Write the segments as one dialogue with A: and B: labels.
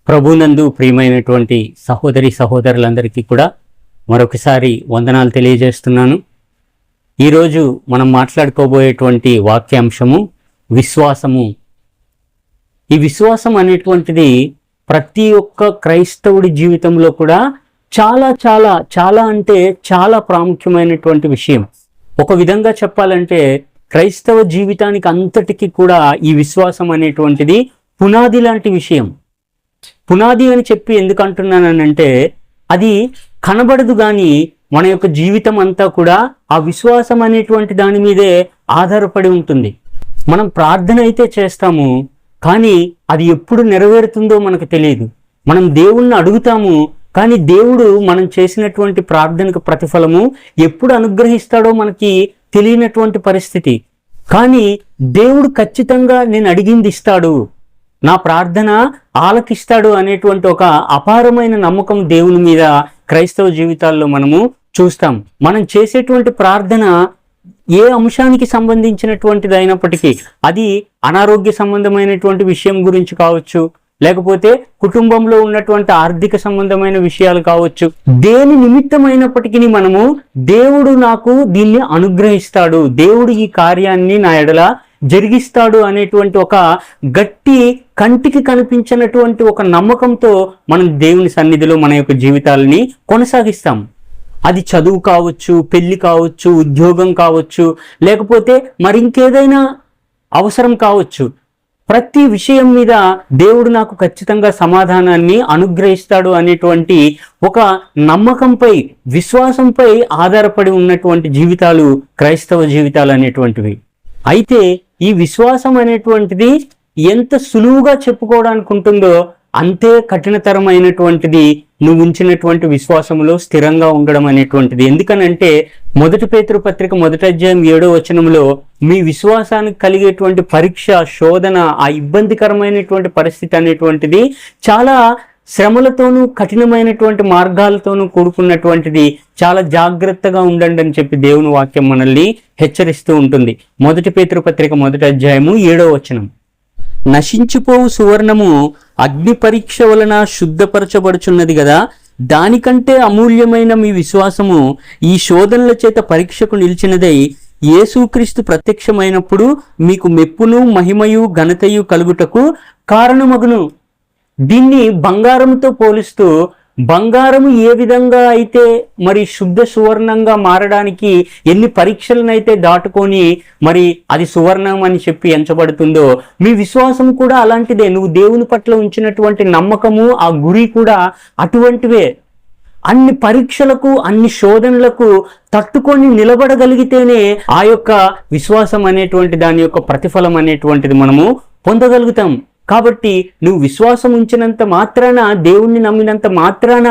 A: ప్రభునందు ప్రియమైనటువంటి సహోదరి సహోదరులందరికీ కూడా మరొకసారి వందనాలు తెలియజేస్తున్నాను. ఈరోజు మనం మాట్లాడుకోబోయేటువంటి వాక్యాంశము విశ్వాసము. ఈ విశ్వాసం అనేటువంటిది ప్రతి ఒక్క క్రైస్తవుడి జీవితంలో కూడా చాలా చాలా చాలా అంటే చాలా ప్రాముఖ్యమైనటువంటి విషయం. ఒక విధంగా చెప్పాలంటే క్రైస్తవ జీవితానికి అంతటికి కూడా ఈ విశ్వాసం అనేటువంటిది పునాది లాంటి విషయం. పునాది అని చెప్పి ఎందుకు అంటున్నానంటే అది కనబడదు, కానీ మన యొక్క జీవితం అంతా కూడా ఆ విశ్వాసం అనేటువంటి దాని మీదే ఆధారపడి ఉంటుంది. మనం ప్రార్థన అయితే చేస్తాము, కానీ అది ఎప్పుడు నెరవేరుతుందో మనకు తెలియదు. మనం దేవుణ్ణి అడుగుతాము, కానీ దేవుడు మనం చేసినటువంటి ప్రార్థనకు ప్రతిఫలము ఎప్పుడు అనుగ్రహిస్తాడో మనకి తెలియనటువంటి పరిస్థితి. కానీ దేవుడు ఖచ్చితంగా నేను అడిగింది ఇస్తాడు, నా ప్రార్థన ఆలకిస్తాడు అనేటువంటి ఒక అపారమైన నమ్మకం దేవుని మీద క్రైస్తవ జీవితాల్లో మనము చూస్తాం. మనం చేసేటువంటి ప్రార్థన ఏ అంశానికి సంబంధించినటువంటిది అయినప్పటికీ, అది అనారోగ్య సంబంధమైనటువంటి విషయం గురించి కావచ్చు, లేకపోతే కుటుంబంలో ఉన్నటువంటి ఆర్థిక సంబంధమైన విషయాలు కావచ్చు, దేని నిమిత్తమైనప్పటికీ మనము దేవుడు నాకు దీన్ని అనుగ్రహిస్తాడు, దేవుడు ఈ కార్యాన్ని నా ఎడల జరిగిస్తాడు అనేటువంటి ఒక గట్టి కంటికి కనిపించినటువంటి ఒక నమ్మకంతో మనం దేవుని సన్నిధిలో మన యొక్క జీవితాలని కొనసాగిస్తాం. అది చదువు కావచ్చు, పెళ్లి కావచ్చు, ఉద్యోగం కావచ్చు, లేకపోతే మరింకేదైనా అవసరం కావచ్చు. ప్రతి విషయం మీద దేవుడు నాకు ఖచ్చితంగా సమాధానాన్ని అనుగ్రహిస్తాడు అనేటువంటి ఒక నమ్మకంపై, విశ్వాసంపై ఆధారపడి ఉన్నటువంటి జీవితాలు క్రైస్తవ జీవితాలు అనేటువంటివి. అయితే ఈ విశ్వాసం అనేటువంటిది ఎంత సులువుగా చెప్పుకోవడానికి ఉంటుందో అంతే కఠినతరమైనటువంటిది నువ్వు ఉంచినటువంటి విశ్వాసంలో స్థిరంగా ఉండడం అనేటువంటిది. ఎందుకనంటే 1 పేతురు పత్రిక 1వ అధ్యాయం 7వ వచనంలో మీ విశ్వాసానికి కలిగేటువంటి పరీక్ష, శోధన, ఆ ఇబ్బందికరమైనటువంటి పరిస్థితి అనేటువంటిది చాలా శ్రమలతోనూ కఠినమైనటువంటి మార్గాలతోనూ కూడుకున్నటువంటిది. చాలా జాగ్రత్తగా ఉండండి అని చెప్పి దేవుని వాక్యం మనల్ని హెచ్చరిస్తూ ఉంటుంది. 1 పేతురు పత్రిక 1వ అధ్యాయము 7వ వచనం, నశించిపోవు సువర్ణము అగ్ని పరీక్ష వలన శుద్ధపరచబడుచున్నది కదా, దానికంటే అమూల్యమైన మీ విశ్వాసము ఈ శోధనల చేత పరీక్షకు నిలిచినదై యేసుక్రీస్తు ప్రత్యక్షమైనప్పుడు మీకు మెప్పును మహిమయు ఘనతయు కలుగుటకు కారణమగును. దీన్ని బంగారంతో పోలిస్తూ, బంగారము ఏ విధంగా అయితే మరి శుద్ధ సువర్ణంగా మారడానికి ఎన్ని పరీక్షలనైతే దాటుకొని మరి అది సువర్ణం అని చెప్పి ఎంచబడుతుందో, మీ విశ్వాసం కూడా అలాంటిదే. నువ్వు దేవుని పట్ల ఉంచినటువంటి నమ్మకము, ఆ గురి కూడా అటువంటివే. అన్ని పరీక్షలకు, అన్ని శోధనలకు తట్టుకొని నిలబడగలిగితేనే ఆ యొక్క విశ్వాసం అనేటువంటి దాని యొక్క ప్రతిఫలం అనేటువంటిది మనము పొందగలుగుతాం. కాబట్టి నువ్వు విశ్వాసం ఉంచినంత మాత్రాన, దేవుణ్ణి నమ్మినంత మాత్రాన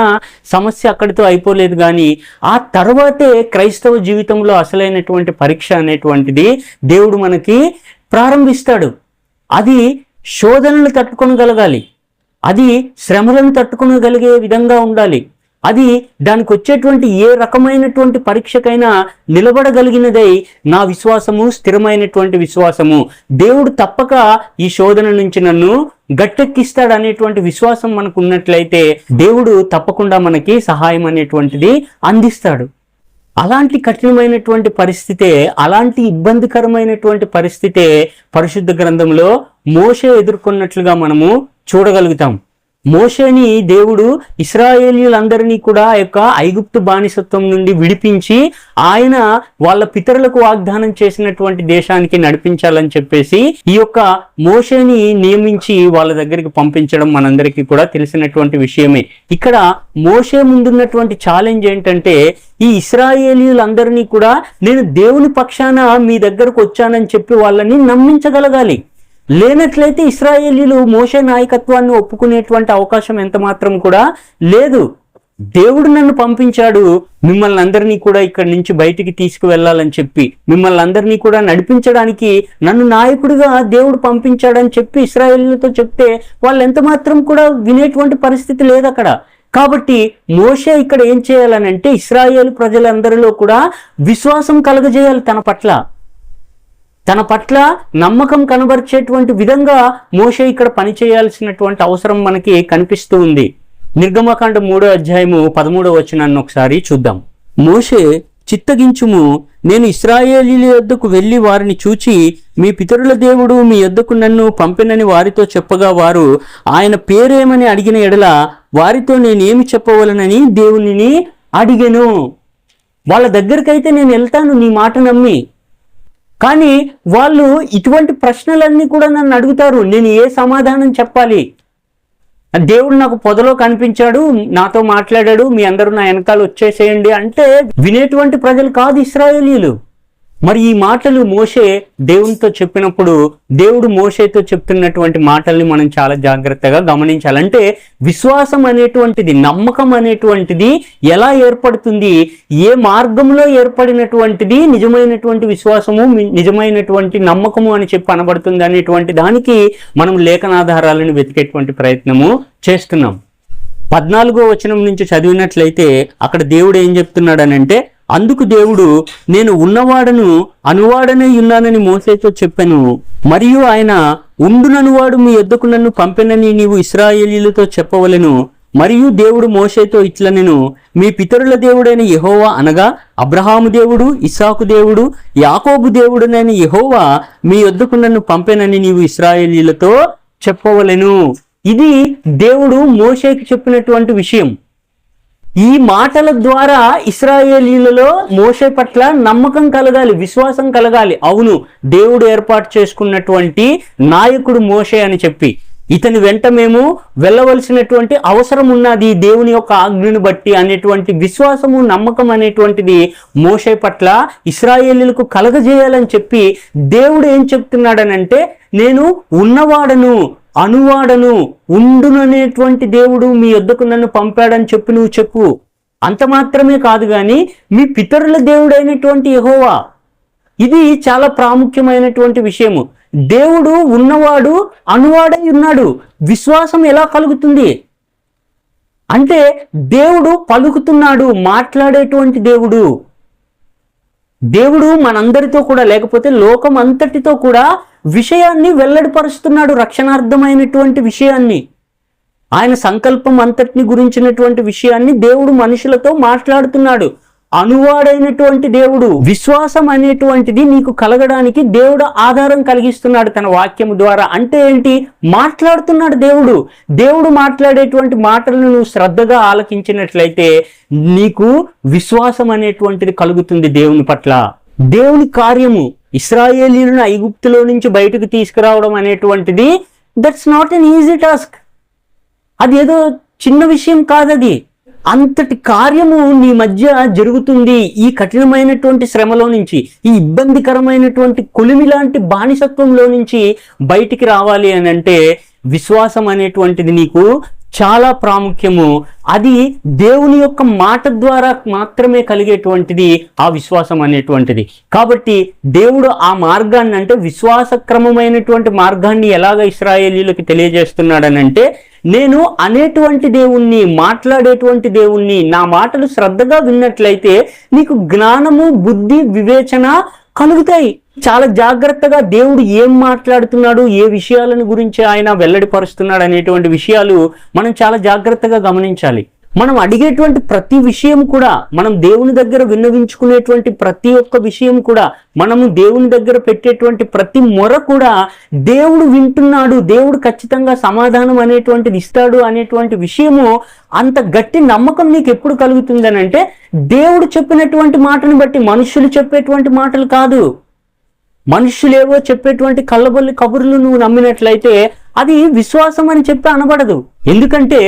A: సమస్య అక్కడితో అయిపోలేదు, కానీ ఆ తర్వాతే క్రైస్తవ జీవితంలో అసలైనటువంటి పరీక్ష అనేటువంటిది దేవుడు మనకి ప్రారంభిస్తాడు. అది శోధనలు తట్టుకొనగలగాలి, అది శ్రమలను తట్టుకొనగలిగే విధంగా ఉండాలి, అది దానికి వచ్చేటువంటి ఏ రకమైనటువంటి పరీక్షకైనా నిలబడగలిగినదై నా విశ్వాసము స్థిరమైనటువంటి విశ్వాసము, దేవుడు తప్పక ఈ శోధన నుంచి నన్ను గట్టెక్కిస్తాడు అనేటువంటి విశ్వాసం మనకు ఉన్నట్లయితే దేవుడు తప్పకుండా మనకి సహాయం అనేటువంటిది అందిస్తాడు. అలాంటి కఠినమైనటువంటి పరిస్థితే, అలాంటి ఇబ్బందికరమైనటువంటి పరిస్థితే పరిశుద్ధ గ్రంథంలో మోషే ఎదుర్కొన్నట్లుగా మనము చూడగలుగుతాం. మోషేని దేవుడు ఇశ్రాయేలీయులందరినీ కూడా ఆ యొక్క ఐగుప్తు బానిసత్వం నుండి విడిపించి ఆయన వాళ్ళ పితరులకు వాగ్దానం చేసినటువంటి దేశానికి నడిపించాలని చెప్పేసి ఈ యొక్క మోషేని నియమించి వాళ్ళ దగ్గరికి పంపించడం మనందరికీ కూడా తెలిసినటువంటి విషయమే. ఇక్కడ మోషే ముందున్నటువంటి ఛాలెంజ్ ఏంటంటే, ఈ ఇశ్రాయేలీయులందరినీ కూడా నేను దేవుని పక్షాన మీ దగ్గరకు వచ్చానని చెప్పి వాళ్ళని నమ్మించగలగాలి. లేనట్లయితే ఇశ్రాయేలీయులు మోషే నాయకత్వాన్ని ఒప్పుకునేటువంటి అవకాశం ఎంత మాత్రం కూడా లేదు. దేవుడు నన్ను పంపించాడు, మిమ్మల్ని అందరినీ కూడా ఇక్కడి నుంచి బయటికి తీసుకువెళ్ళాలని చెప్పి, మిమ్మల్ని అందరినీ కూడా నడిపించడానికి నన్ను నాయకుడిగా దేవుడు పంపించాడని చెప్పి ఇశ్రాయేలీయులతో చెప్తే వాళ్ళు ఎంత మాత్రం కూడా వినేటువంటి పరిస్థితి లేదు అక్కడ. కాబట్టి మోషే ఇక్కడ ఏం చేయాలనంటే ఇశ్రాయేలు ప్రజలందరిలో కూడా విశ్వాసం కలగజేయాలి తన పట్ల. తన పట్ల నమ్మకం కనబరిచేటువంటి విధంగా మోషే ఇక్కడ పనిచేయాల్సినటువంటి అవసరం మనకి కనిపిస్తూ ఉంది. నిర్గమకాండ 3వ అధ్యాయము 13వ వచనాన్ని ఒకసారి చూద్దాం. మోషే, చిత్తగించుము, నేను ఇశ్రాయేలీయుల యొద్దకు వెళ్ళి వారిని చూచి, మీ పితరుల దేవుడు మీ యొద్దకు నన్ను పంపినని వారితో చెప్పగా, వారు ఆయన పేరేమని అడిగిన ఎడల వారితో నేనేమి చెప్పవలనని దేవునిని అడిగెను. వాళ్ళ దగ్గరికైతే నేను వెళ్తాను నీ మాట నమ్మి, కానీ వాళ్ళు ఇటువంటి ప్రశ్నలన్నీ కూడా నన్ను అడుగుతారు. నేను ఏ సమాధానం చెప్పాలి? దేవుడు నాకు పొదలో కనిపించాడు, నాతో మాట్లాడాడు, మీ అందరూ నా వెనకాల వచ్చేసేయండి అంటే వినేటువంటి ప్రజలు కాదు ఇశ్రాయేలీయులు. మరి ఈ మాటలు మోషే దేవునితో చెప్పినప్పుడు దేవుడు మోషేతో చెప్తున్నటువంటి మాటల్ని మనం చాలా జాగ్రత్తగా గమనించాలి. అంటే విశ్వాసం అనేటువంటిది, నమ్మకం అనేటువంటిది ఎలా ఏర్పడుతుంది, ఏ మార్గంలో ఏర్పడినటువంటిది నిజమైనటువంటి విశ్వాసము, నిజమైనటువంటి నమ్మకము అని చెప్పి అనబడుతుంది అనేటువంటి దానికి మనం లేఖనాధారాలను వెతికేటువంటి ప్రయత్నము చేస్తున్నాం. 14వ వచనం నుంచి చదివినట్లయితే అక్కడ దేవుడు ఏం చెప్తున్నాడనంటే, అందుకు దేవుడు, నేను ఉన్నవాడను అనువాడనే ఉన్నానని మోషేతో చెప్పాను. మరియు ఆయన, ఉండుననువాడు మీ యొద్దకు నన్ను పంపెనని నీవు ఇశ్రాయేలీయులతో చెప్పవలెను. మరియు దేవుడు మోషేతో ఇట్లనెను, మీ పితరుల దేవుడైన యెహోవా అనగా అబ్రహాము దేవుడు, ఇస్సాకు దేవుడు, యాకోబు దేవుడునైన యెహోవా మీ యొద్దకు నన్ను పంపెనని నీవు ఇశ్రాయేలీయులతో చెప్పవలెను. ఇది దేవుడు మోషేకి చెప్పినటువంటి విషయం. ఈ మాటల ద్వారా ఇశ్రాయేలీయులలో మోషే పట్ల నమ్మకం కలగాలి, విశ్వాసం కలగాలి. అవును, దేవుడు ఏర్పాటు చేసుకున్నటువంటి నాయకుడు మోషే అని చెప్పి, ఇతని వెంట మేము వెళ్ళవలసినటువంటి అవసరం ఉన్నది దేవుని యొక్క ఆజ్ఞను బట్టి అనేటువంటి విశ్వాసము, నమ్మకం అనేటువంటిది మోషే పట్ల ఇశ్రాయేలీయులకు కలగజేయాలని చెప్పి దేవుడు ఏం చెప్తున్నాడనంటే, నేను ఉన్నవాడను అనువాడను ఉండుననేటువంటి దేవుడు మీ యొద్దకు నన్ను పంపాడని చెప్పి నువ్వు చెప్పు. అంత మాత్రమే కాదు కానీ మీ పితరుల దేవుడైనటువంటి యెహోవా, ఇది చాలా ప్రాముఖ్యమైనటువంటి విషయము. దేవుడు ఉన్నవాడు అనువాడై ఉన్నాడు. విశ్వాసం ఎలా కలుగుతుంది అంటే దేవుడు పలుకుతున్నాడు, మాట్లాడేటువంటి దేవుడు. దేవుడు మనందరితో కూడా, లేకపోతే లోకం అంతటితో కూడా విషయాన్ని వెల్లడిపరుస్తున్నాడు, రక్షణార్థమైనటువంటి విషయాన్ని, ఆయన సంకల్పం అంతటిని గురించినటువంటి విషయాన్ని దేవుడు మనుషులతో మాట్లాడుతున్నాడు. అనువాడైనటువంటి దేవుడు. విశ్వాసం అనేటువంటిది నీకు కలగడానికి దేవుడు ఆధారం కలిగిస్తున్నాడు తన వాక్యము ద్వారా. అంటే ఏంటి? మాట్లాడుతున్నాడు దేవుడు. దేవుడు మాట్లాడేటువంటి మాటలను నువ్వు శ్రద్ధగా ఆలకించినట్లయితే నీకు విశ్వాసం అనేటువంటిది కలుగుతుంది దేవుని పట్ల. దేవుని కార్యము, ఇశ్రాయేలీయులను ఐగుప్తులో నుంచి బయటకు తీసుకురావడం అనేటువంటిది that's not an easy task. అది ఏదో చిన్న విషయం కాదది. అంతటి కార్యము నీ మధ్య జరుగుతుంది. ఈ కఠినమైనటువంటి శ్రమలో నుంచి, ఈ ఇబ్బందికరమైనటువంటి కొలిమి లాంటి బానిసత్వంలో నుంచి బయటికి రావాలి అని అంటే విశ్వాసం అనేటువంటిది నీకు చాలా ప్రాముఖ్యము. అది దేవుని యొక్క మాట ద్వారా మాత్రమే కలిగేటువంటిది ఆ విశ్వాసం అనేటువంటిది. కాబట్టి దేవుడు ఆ మార్గాన్ని, అంటే విశ్వాసక్రమమైనటువంటి మార్గాన్ని ఎలాగ ఇశ్రాయేలీయులకు తెలియజేస్తున్నాడనంటే, నేను అనేటువంటి దేవుణ్ణి, మాట్లాడేటువంటి దేవుణ్ణి, నా మాటలు శ్రద్ధగా విన్నట్లయితే నీకు జ్ఞానము, బుద్ధి, వివేచన కలుగుతాయి. చాలా జాగ్రత్తగా దేవుడు ఏం మాట్లాడుతున్నాడు, ఏ విషయాలను గురించి ఆయన వెల్లడిపరుస్తున్నాడు అనేటువంటి విషయాలు మనం చాలా జాగ్రత్తగా గమనించాలి. మనం అడిగేటువంటి ప్రతి విషయం కూడా, మనం దేవుని దగ్గర విన్నవించుకునేటువంటి ప్రతి ఒక్క విషయం కూడా, మనము దేవుని దగ్గర పెట్టేటువంటి ప్రతి మొర కూడా దేవుడు వింటున్నాడు, దేవుడు ఖచ్చితంగా సమాధానం అనేటువంటిది ఇస్తాడు అనేటువంటి విషయము అంత గట్టి నమ్మకం నీకు ఎప్పుడు కలుగుతుందని అంటే దేవుడు చెప్పినటువంటి మాటను బట్టి. మనుషులు చెప్పేటువంటి మాటలు కాదు. మనుషులేవో చెప్పేటువంటి కళ్ళబొల్లి కబుర్లు నువ్వు నమ్మినట్లయితే అది విశ్వాసం అని చెప్పి అనబడదు. ఎందుకంటే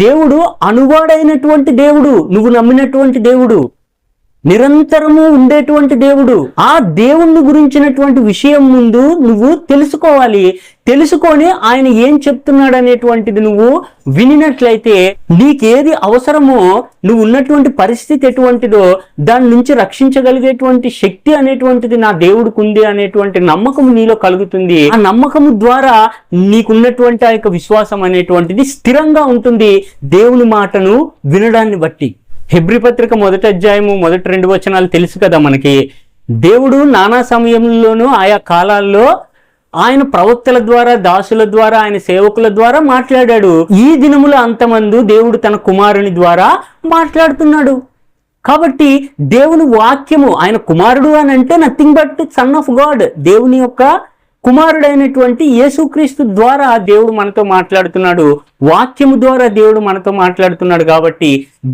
A: దేవుడు అనువాడైనటువంటి దేవుడు, నువ్వు నమ్మినటువంటి దేవుడు, నిరంతరము ఉండేటువంటి దేవుడు. ఆ దేవుణ్ణి గురించినటువంటి విషయం ముందు నువ్వు తెలుసుకోవాలి. తెలుసుకొని ఆయన ఏం చెప్తున్నాడు అనేటువంటిది నువ్వు వినినట్లయితే నీకేది అవసరమో, నువ్వు ఉన్నటువంటి పరిస్థితి ఎటువంటిదో దాని నుంచి రక్షించగలిగేటువంటి శక్తి అనేటువంటిది నా దేవుడికి ఉంది అనేటువంటి నమ్మకం నీలో కలుగుతుంది. ఆ నమ్మకము ద్వారా నీకున్నటువంటి ఆ యొక్క విశ్వాసం అనేటువంటిది స్థిరంగా ఉంటుంది దేవుని మాటను వినడాన్ని బట్టి. హెబ్రీ పత్రిక 1వ అధ్యాయము 1, 2 వచనాలు తెలుసు కదా మనకి. దేవుడు నానా సమయంలోనూ ఆయా కాలాల్లో ఆయన ప్రవక్తల ద్వారా, దాసుల ద్వారా, ఆయన సేవకుల ద్వారా మాట్లాడాడు. ఈ దినముల అంతమందు దేవుడు తన కుమారుని ద్వారా మాట్లాడుతున్నాడు. కాబట్టి దేవుని వాక్యము, ఆయన కుమారుడు అని అంటే nothing but son of God, దేవుని యొక్క కుమారుడైనటువంటి యేసుక్రీస్తు ద్వారా దేవుడు మనతో మాట్లాడుతున్నాడు. వాక్యము ద్వారా దేవుడు మనతో మాట్లాడుతున్నాడు. కాబట్టి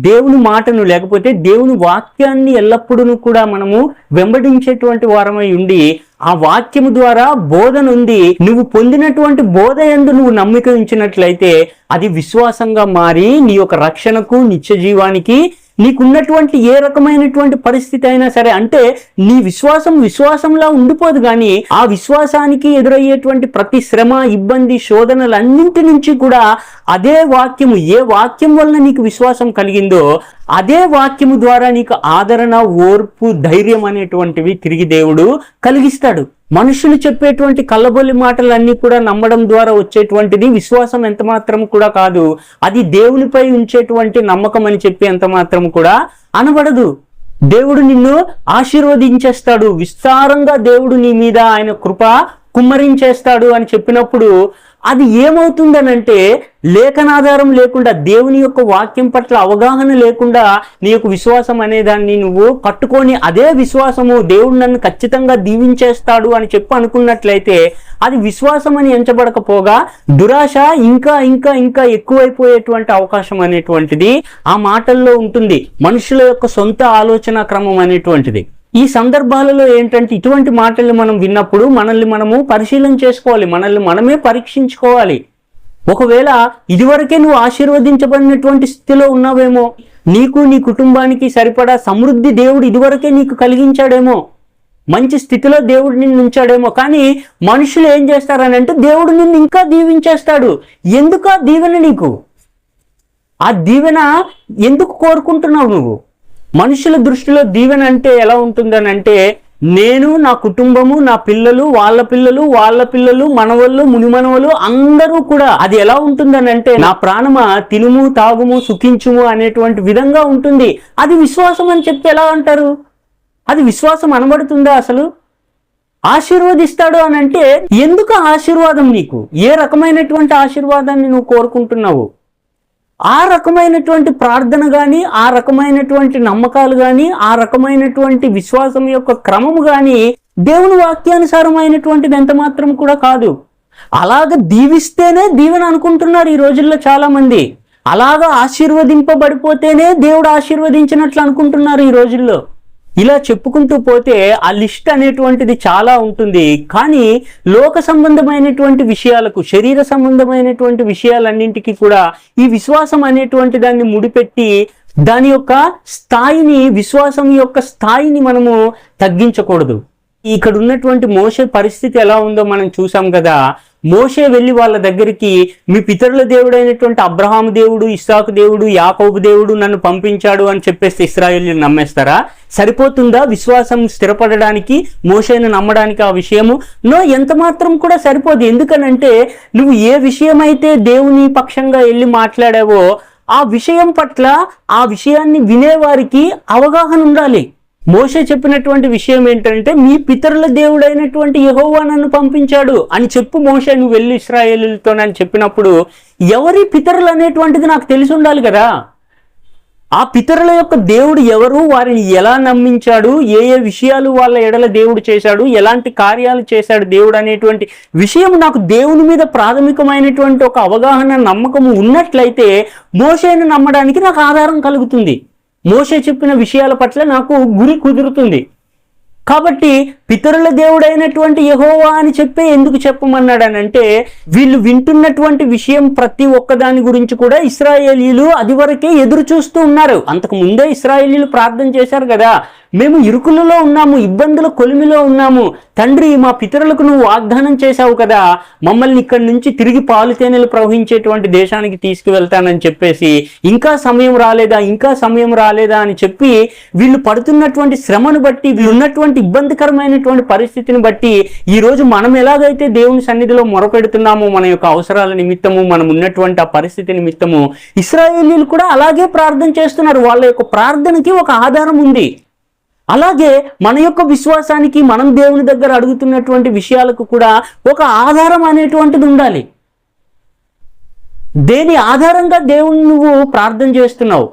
A: దేవుని మాటను, లేకపోతే దేవుని వాక్యాన్ని ఎల్లప్పుడూ కూడా మనము వెంబడించేటువంటి వారమై ఉండి, ఆ వాక్యము ద్వారా బోధన ఉంది, నువ్వు పొందినటువంటి బోధ యందు నువ్వు నమ్మిక ఉంచినట్లయితే అది విశ్వాసంగా మారి నీ యొక్క రక్షణకు, నిత్య జీవానికి, నీకున్నటువంటి ఏ రకమైనటువంటి పరిస్థితి అయినా సరే, అంటే నీ విశ్వాసంలా ఉండిపోదు, కానీ ఆ విశ్వాసానికి ఎదురయ్యేటువంటి ప్రతి శ్రమ, ఇబ్బంది, శోధనలన్నింటి నుంచి కూడా అదే వాక్యము, ఏ వాక్యం వలన నీకు విశ్వాసం కలిగిందో అదే వాక్యము ద్వారా నీకు ఆదరణ, ఓర్పు, ధైర్యం అనేటువంటివి తిరిగి దేవుడు కలిగిస్తాడు. మనుషులు చెప్పేటువంటి కళ్ళబొల్లి మాటలన్నీ కూడా నమ్మడం ద్వారా వచ్చేటువంటిది విశ్వాసం ఎంత మాత్రం కూడా కాదు. అది దేవునిపై ఉంచేటువంటి నమ్మకం అని చెప్పి ఎంత మాత్రం కూడా అనబడదు. దేవుడు నిన్ను ఆశీర్వదించేస్తాడు, విస్తారంగా దేవుడు నీ మీద ఆయన కృప కుమ్మరించేస్తాడు అని చెప్పినప్పుడు అది ఏమవుతుందనంటే, లేఖనాధారం లేకుండా, దేవుని యొక్క వాక్యం పట్ల అవగాహన లేకుండా నీ యొక్క విశ్వాసం అనే దాన్ని నువ్వు కట్టుకొని, అదే విశ్వాసము దేవుడు నన్ను ఖచ్చితంగా దీవించేస్తాడు అని చెప్పి అనుకున్నట్లయితే అది విశ్వాసం అని ఎంచబడకపోగా దురాశ ఇంకా ఇంకా ఇంకా ఎక్కువైపోయేటువంటి అవకాశం అనేటువంటిది ఆ మాటల్లో ఉంటుంది. మనుషుల యొక్క సొంత ఆలోచన క్రమం అనేటువంటిది. ఈ సందర్భాలలో ఏంటంటే, ఇటువంటి మాటలు మనం విన్నప్పుడు మనల్ని మనము పరిశీలన చేసుకోవాలి, మనల్ని మనమే పరీక్షించుకోవాలి. ఒకవేళ ఇదివరకే నువ్వు ఆశీర్వదించబడినటువంటి స్థితిలో ఉన్నావేమో, నీకు, నీ కుటుంబానికి సరిపడా సమృద్ధి దేవుడు ఇదివరకే నీకు కలిగించాడేమో, మంచి స్థితిలో దేవుడు నిన్ను ఉంచాడేమో, కానీ మనుషులు ఏం చేస్తారనంటే దేవుడు నిన్ను ఇంకా దీవించేస్తాడు. ఎందుకు ఆ దీవెన? నీకు ఆ దీవెన ఎందుకు కోరుకుంటున్నావు నువ్వు? మనుషుల దృష్టిలో దీవెన అంటే ఎలా ఉంటుందనంటే, నేను, నా కుటుంబము, నా పిల్లలు, వాళ్ళ పిల్లలు, మనవళ్ళు, మునిమనవలు అందరూ కూడా, అది ఎలా ఉంటుందనంటే, నా ప్రాణమా తినుము, తాగుము, సుఖించుము అనేటువంటి విధంగా ఉంటుంది. అది విశ్వాసం అని చెప్పి ఎలా అంటారు? అది విశ్వాసం అనబడుతుందా అసలు? ఆశీర్వదిస్తాడు అని అంటే ఎందుకు ఆశీర్వాదం? నీకు ఏ రకమైనటువంటి ఆశీర్వాదాన్ని నువ్వు కోరుకుంటున్నావు? ఆ రకమైనటువంటి ప్రార్థన కానీ, ఆ రకమైనటువంటి నమ్మకాలు కానీ, ఆ రకమైనటువంటి విశ్వాసం యొక్క క్రమము కానీ దేవుని వాక్యానుసారమైనటువంటిది ఎంత మాత్రం కూడా కాదు. అలాగ దీవిస్తేనే దీవెన అనుకుంటున్నారు ఈ రోజుల్లో చాలా మంది. అలాగా ఆశీర్వదింపబడిపోతేనే దేవుడు ఆశీర్వదించినట్లు అనుకుంటున్నారు ఈ రోజుల్లో. ఇలా చెప్పుకుంటూ పోతే ఆ లిస్ట్ అనేటువంటిది చాలా ఉంటుంది. కానీ లోక సంబంధమైనటువంటి విషయాలకు, శరీర సంబంధమైనటువంటి విషయాలన్నింటికి కూడా ఈ విశ్వాసం అనేటువంటి దాన్ని ముడిపెట్టి దాని యొక్క స్థాయిని, విశ్వాసం యొక్క స్థాయిని మనము తగ్గించకూడదు. ఇక్కడ ఉన్నటువంటి మోషే పరిస్థితి ఎలా ఉందో మనం చూసాం కదా. మోషే వెళ్ళి వాళ్ళ దగ్గరికి, మీ పితరుల దేవుడైనటువంటి అబ్రహాము దేవుడు, ఇస్సాకు దేవుడు, యాకోబు దేవుడు నన్ను పంపించాడు అని చెప్పేస్తే ఇశ్రాయేలీయులు నమ్మేస్తారా? సరిపోతుందా విశ్వాసం స్థిరపడడానికి, మోషేను నమ్మడానికి? ఆ విషయము ఎంత మాత్రం కూడా సరిపోదు. ఎందుకనంటే నువ్వు ఏ విషయమైతే దేవుని పక్షంగా వెళ్ళి మాట్లాడావో ఆ విషయం పట్ల, ఆ విషయాన్ని వినేవారికి అవగాహన ఉండాలి. మోషే చెప్పినటువంటి విషయం ఏంటంటే, మీ పితరుల దేవుడైనటువంటి యెహోవా నన్ను పంపించాడు అని చెప్పు మోషే, నువ్వు వెళ్ళి ఇశ్రాయేలీయులతో అని చెప్పినప్పుడు ఎవరి పితరులు అనేటువంటిది నాకు తెలిసి ఉండాలి కదా. ఆ పితరుల యొక్క దేవుడు ఎవరు, వారిని ఎలా నమ్మించాడు, ఏ ఏ విషయాలు వాళ్ళ ఎడల దేవుడు చేశాడు, ఎలాంటి కార్యాలు చేశాడు దేవుడు అనేటువంటి విషయం నాకు దేవుని మీద ప్రాథమికమైనటువంటి ఒక అవగాహన, నమ్మకము ఉన్నట్లయితే మోషేను నమ్మడానికి నాకు ఆధారం కలుగుతుంది. మోషే చెప్పిన విషయాల పట్ల నాకు గురి కుదురుతుంది. కాబట్టి పితరుల దేవుడైనటువంటి యెహోవా అని చెప్పి ఎందుకు చెప్పమన్నాడనంటే, వీళ్ళు వింటున్నటువంటి విషయం ప్రతి ఒక్కదాని గురించి కూడా ఇశ్రాయేలీయులు అది వరకే ఎదురు చూస్తూ ఉన్నారు. అంతకు ముందే ఇశ్రాయేలీయులు ప్రార్థన చేశారు కదా, మేము ఇరుకులలో ఉన్నాము, ఇబ్బందుల కొలిమిలో ఉన్నాము, తండ్రి మా పితరులకు నువ్వు వాగ్దానం చేశావు కదా, మమ్మల్ని ఇక్కడి నుంచి తిరిగి పాలు తేనెలు ప్రవహించేటువంటి దేశానికి తీసుకువెళ్తానని చెప్పేసి, ఇంకా సమయం రాలేదా అని చెప్పి వీళ్ళు పడుతున్నటువంటి శ్రమను బట్టి, వీళ్ళు ఉన్నటువంటి ఇబ్బందికరమైనటువంటి పరిస్థితిని బట్టి ఈ రోజు మనం ఎలాగైతే దేవుని సన్నిధిలో మొరపెడుతున్నామో మన యొక్క అవసరాల నిమిత్తము, మనం ఉన్నటువంటి ఆ పరిస్థితి నిమిత్తము, ఇశ్రాయేలీయులు కూడా అలాగే ప్రార్థన చేస్తున్నారు. వాళ్ళ యొక్క ప్రార్థనకి ఒక ఆధారం ఉంది. అలాగే మన యొక్క విశ్వాసానికి మనం దేవుని దగ్గర అడుగుతున్నటువంటి విషయాలకు కూడా ఒక ఆధారం అనేటువంటిది ఉండాలి. దేని ఆధారంగా దేవుని నువ్వు ప్రార్థన చేస్తున్నావు?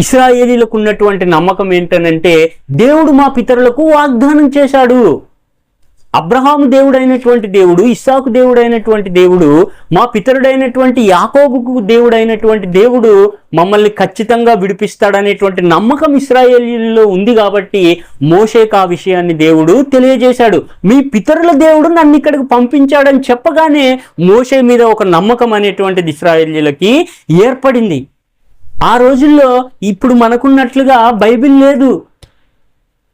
A: ఇశ్రాయేలీలకు ఉన్నటువంటి నమ్మకం ఏంటనంటే, దేవుడు మా పితరులకు వాగ్దానం చేశాడు. అబ్రహాము దేవుడైనటువంటి దేవుడు, ఇస్సాకు దేవుడైనటువంటి దేవుడు, మా పితరుడైనటువంటి యాకోబుకు దేవుడైనటువంటి దేవుడు మమ్మల్ని ఖచ్చితంగా విడిపిస్తాడనేటువంటి నమ్మకం ఇశ్రాయేలీలో ఉంది. కాబట్టి మోషేకు ఆ విషయాన్ని దేవుడు తెలియజేశాడు. మీ పితరుల దేవుడు నన్ను ఇక్కడికి పంపించాడని చెప్పగానే మోషే మీద ఒక నమ్మకం అనేటువంటిది ఇశ్రాయేలీలకి ఏర్పడింది. ఆ రోజుల్లో ఇప్పుడు మనకున్నట్లుగా బైబిల్ లేదు.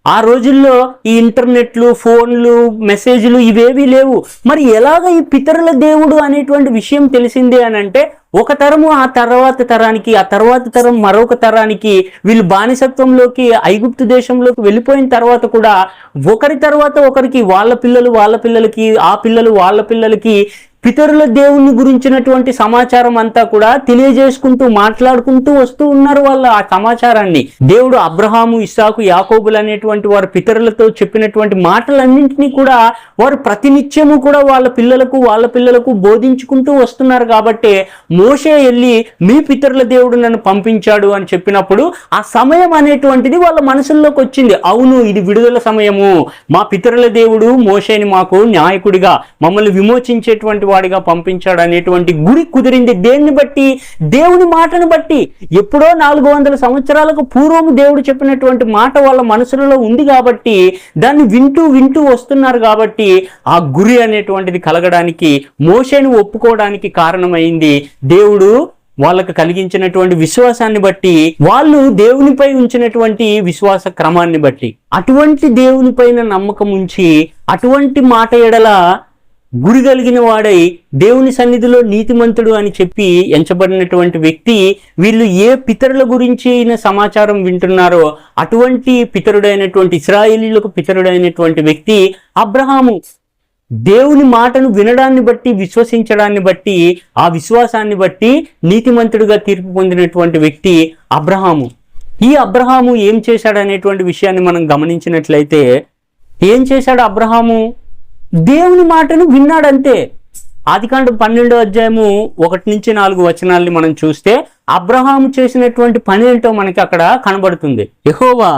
A: ఆ రోజుల్లో ఈ ఇంటర్నెట్లు, ఫోన్లు, మెసేజ్లు ఇవేవీ లేవు. మరి ఎలాగ ఈ పితరుల దేవుడు అనేటువంటి విషయం తెలిసిందే అని అంటే, ఒక తరము ఆ తర్వాత తరానికి, ఆ తర్వాత తరం మరొక తరానికి, వీళ్ళు బానిసత్వంలోకి ఐగుప్తు దేశంలోకి వెళ్ళిపోయిన తర్వాత కూడా ఒకరి తర్వాత ఒకరికి వాళ్ళ పిల్లలకి, ఆ పిల్లలు వాళ్ళ పిల్లలకి పితరుల దేవుని గురించినటువంటి సమాచారం అంతా కూడా తెలియజేసుకుంటూ మాట్లాడుకుంటూ వస్తూ ఉన్నారు. వాళ్ళ ఆ సమాచారాన్ని దేవుడు అబ్రహాము, ఇస్సాకు, యాకోబులు అనేటువంటి వారి పితరులతో చెప్పినటువంటి మాటలన్నింటినీ కూడా వారు ప్రతినిత్యము కూడా వాళ్ళ పిల్లలకు బోధించుకుంటూ వస్తున్నారు. కాబట్టి మోషే వెళ్ళి మీ పితరుల దేవుడు నన్ను పంపించాడు అని చెప్పినప్పుడు ఆ సమయం అనేటువంటిది వాళ్ళ మనసుల్లోకి వచ్చింది. అవును, ఇది విడుదల సమయము. మా పితరుల దేవుడు మోషేని మాకు నాయకుడిగా, మమ్మల్ని విమోచించేటువంటి వాడిగా పంపించాడు అనేటువంటి గురి కుదిరింది. దేన్ని బట్టి? దేవుని మాటను బట్టి. ఎప్పుడో 400 సంవత్సరాలకు పూర్వం దేవుడు చెప్పినటువంటి మాట వాళ్ళ మనసులలో ఉంది కాబట్టి దాన్ని వింటూ వస్తున్నారు. కాబట్టి ఆ గురి అనేటువంటిది కలగడానికి, మోషేను ఒప్పుకోవడానికి కారణమైంది దేవుడు వాళ్ళకు కలిగించినటువంటి విశ్వాసాన్ని బట్టి, వాళ్ళు దేవునిపై ఉంచినటువంటి విశ్వాస క్రమాన్ని బట్టి. అటువంటి దేవునిపైన నమ్మకం ఉంచి అటువంటి మాట ఎడల గురి కలిగిన వాడై దేవుని సన్నిధిలో నీతిమంతుడు అని చెప్పి ఎంచబడినటువంటి వ్యక్తి, వీళ్ళు ఏ పితరుల గురించి సమాచారం వింటున్నారో అటువంటి పితరుడైనటువంటి, ఇశ్రాయేలీలకు పితరుడైనటువంటి వ్యక్తి అబ్రహాము. దేవుని మాటను వినడాన్ని బట్టి, విశ్వసించడాన్ని బట్టి, ఆ విశ్వాసాన్ని బట్టి నీతిమంతుడిగా తీర్పు పొందినటువంటి వ్యక్తి అబ్రహాము. ఈ అబ్రహాము ఏం చేశాడు అనేటువంటి విషయాన్ని మనం గమనించినట్లయితే, ఏం చేశాడు అబ్రహాము? దేవుని మాటను విన్నాడంతే. ఆదికాండం 12వ అధ్యాయము 1-4 వచనాల్ని మనం చూస్తే అబ్రహాము చేసినటువంటి పని ఏంటో మనకి అక్కడ కనబడుతుంది. యెహోవా,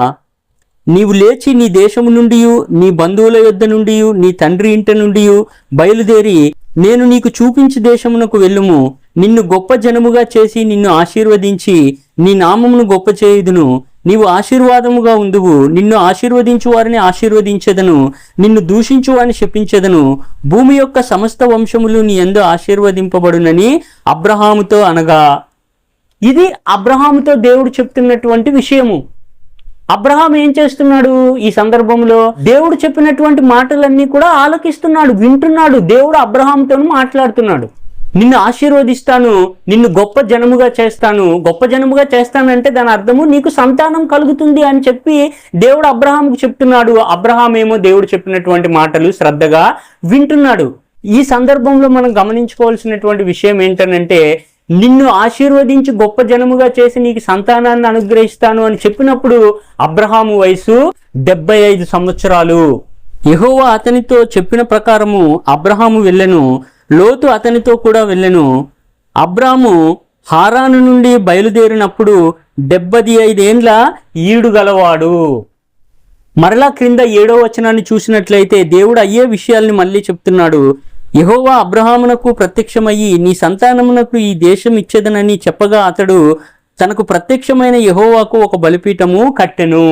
A: నీవు లేచి నీ దేశము నుండి, నీ బంధువుల యొద్ద నుండి, నీ తండ్రి ఇంటి నుండి బయలుదేరి నేను నీకు చూపించి దేశమునకు వెళ్ళుము. నిన్ను గొప్ప జనముగా చేసి నిన్ను ఆశీర్వదించి నీ నామమును గొప్ప చేయుదును. నీవు ఆశీర్వాదముగా ఉందువు. నిన్ను ఆశీర్వదించు వారిని ఆశీర్వదించెదను, నిన్ను దూషించు వారిని శపించెదను. భూమి యొక్క సమస్త వంశములు నీ యందు ఆశీర్వదింపబడునని అబ్రహాముతో అనగా. ఇది అబ్రహాముతో దేవుడు చెప్తున్నటువంటి విషయము. అబ్రహాం ఏం చేస్తున్నాడు ఈ సందర్భంలో? దేవుడు చెప్పినటువంటి మాటలన్నీ కూడా ఆలకిస్తున్నాడు, వింటున్నాడు. దేవుడు అబ్రహాంతో మాట్లాడుతున్నాడు. నిన్ను ఆశీర్వదిస్తాను, నిన్ను గొప్ప జనముగా చేస్తాను. గొప్ప జనముగా చేస్తానంటే దాని అర్థము నీకు సంతానం కలుగుతుంది అని చెప్పి దేవుడు అబ్రహాంకు చెప్తున్నాడు. అబ్రహాం ఏమో దేవుడు చెప్పినటువంటి మాటలు శ్రద్ధగా వింటున్నాడు. ఈ సందర్భంలో మనం గమనించుకోవాల్సినటువంటి విషయం ఏంటనంటే, నిన్ను ఆశీర్వదించి గొప్ప జనముగా చేసి నీకు సంతానాన్ని అనుగ్రహిస్తాను అని చెప్పినప్పుడు అబ్రహాము వయసు 75 సంవత్సరాలు. యెహోవా అతనితో చెప్పిన ప్రకారము అబ్రహాము వెళ్ళెను, లోతు అతనితో కూడా వెళ్ళెను. అబ్రాము హారాను నుండి బయలుదేరినప్పుడు 75 ఏండ్ల ఈడు గలవాడు. మరలా క్రింద 7వ వచనాన్ని చూసినట్లయితే దేవుడు అయ్యే విషయాల్ని మళ్ళీ చెప్తున్నాడు. యెహోవా అబ్రహామునకు ప్రత్యక్షమయ్యి నీ సంతానమునకు ఈ దేశం ఇచ్చేదనని చెప్పగా అతడు తనకు ప్రత్యక్షమైన యెహోవాకు ఒక బలిపీఠము కట్టెను.